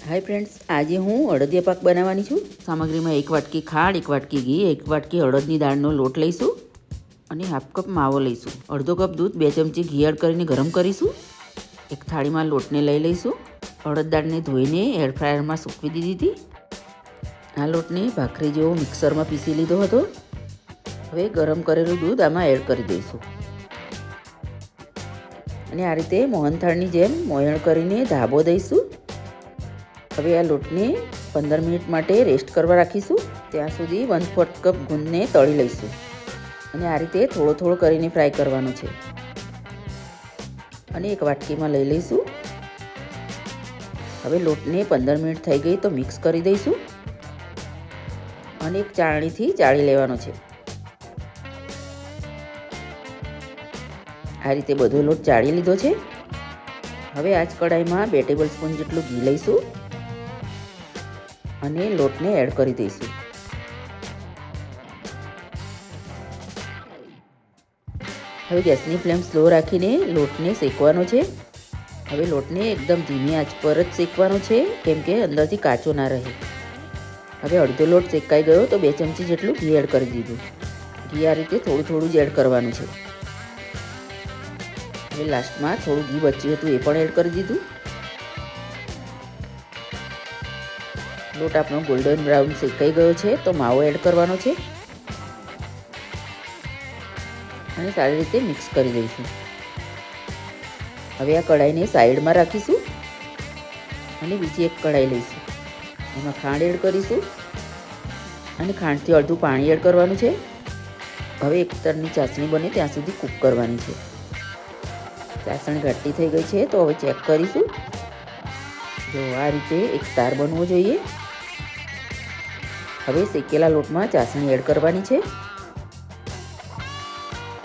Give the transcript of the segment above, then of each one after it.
Hi friends, आज हूँ अड़दिया पाक बनावानी छूँ। सामग्री में 1 वाटकी खांड, 1 वाटकी घी, 1 वाटकी अड़दनी दाळनो लोट लईशुं અને हाफ कप मावो लईशुं। अर्धो कप दूध, 2 चमची घी एड करीने गरम करीशुं। एक थाळी में लोटने लई लईशुं। अड़द दाळने धोईने एयर फ्रायर में सूकवी दीधी थी। आ लोटने भाखरी जेवो मिक्सर में पीसी लीधो हतो। हवे गरम करेलुं दूध आमां एड करी दईशुं અને આ રીતે મોહનથાળની જેમ મોયણ કરીને ધાબો દઈશું। હવે આ લોટને 15 મિનિટ માટે રેસ્ટ કરવા રાખીશું। ત્યાં સુધી 1/4 કપ ગુંદને તળી લઈશું અને આ રીતે થોડો થોડો કરીને ફ્રાય કરવાનો છે અને એક વાટકીમાં લઈ લઈશું। હવે લોટને 15 મિનિટ થઈ ગઈ તો મિક્સ કરી દઈશું અને એક ચાળણીથી ચાળી લેવાનો છે। आ रीते बधो लोट चाળી लीधो छे। हवे आज कढ़ाई में 2 टेबलस्पून जेटलुं घी लईशुं अने लोटने एड करी दईशुं। हवे गैसनी फ्लेम स्लो राखीने लोटने शेकवानो छे। हवे लोटने एकदम धीमी आंच पर ज शेकवानो छे केम के अंदरथी काचो ना रहे। हवे अर्धो लोट शेकाई गयो तो 2 चमची जेटलुं घी एड करी दीधुं। घी आ रीते थोडुं थोडुं ज एड करवानुं छे। लास्ट में थोड़ू घी बच्चुं हतुं ए पण एड कर दीधुं। लोट आपणो गोल्डन ब्राउन शेकाई गयो छे तो मावो एड करवानो छे अने सारी रीते मिक्स करी दईशुं। हवे आ कढ़ाईने साइड में राखीशुं अने बीजी एक कढ़ाई लईशुं। एमां खांड एड करीशुं अने खांडथी अर्धुं पाणी एड करवानुं छे। हवे एक तરની चासणी बने त्यां सुधी कूक करवानी छे। चासणी घट्टी थई गई है तो हवे चेक करीशुं। जो आ रीते एक तार बनवो जोईए। हवे शेकेला लोट में चासणी एड करवानी छे।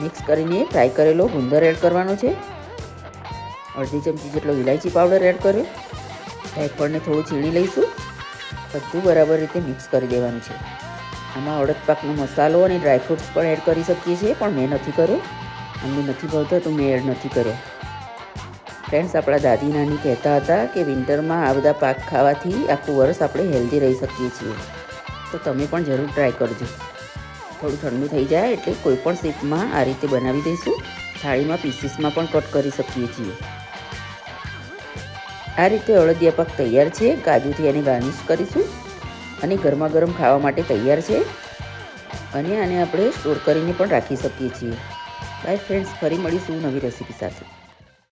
मिक्स करीने फ्राय करेलो गुंदर एड करवानो छे। अर्धी चमची जेटलो इलायची पाउडर एड कर्यो। जायफळने थोड़ुं छीणी लईशुं। बधुं बराबर रीते मिक्स करी देवानुं छे। आमां अड़द पाकनो मसालो अने ड्रायफ्रूट्स पण एड करी शकीए छीए पण मैं नथी कर्यो। अમને નથી ભાવતા तो मैं एड नहीं કર્યા। फ्रेंड्स, अपना दादी नानी कहता था कि विंटर में आ बधा पाक खावाथी आखुं वर्ष आपणे हेल्धी रही सकीए छीए। तो तमे पण जरूर ट्राय करजो। थोड़ुं ठंडू थई जाए एटले कोईपण शेप में आ रीते बनावी दईशुं। थाळी में पीसीस में पण कट करी शकीए छीए। आ रीते अड़दिया पाक तैयार छे। काजूथी आने गार्निश करीशुं अने गरमा गरम खावा माटे तैयार छे अने आने आपणे स्टोर करीने पण राखी शकीए छीए। बाय फ्रेंड्स, फरी मळीशुं नवी रेसिपी साथे।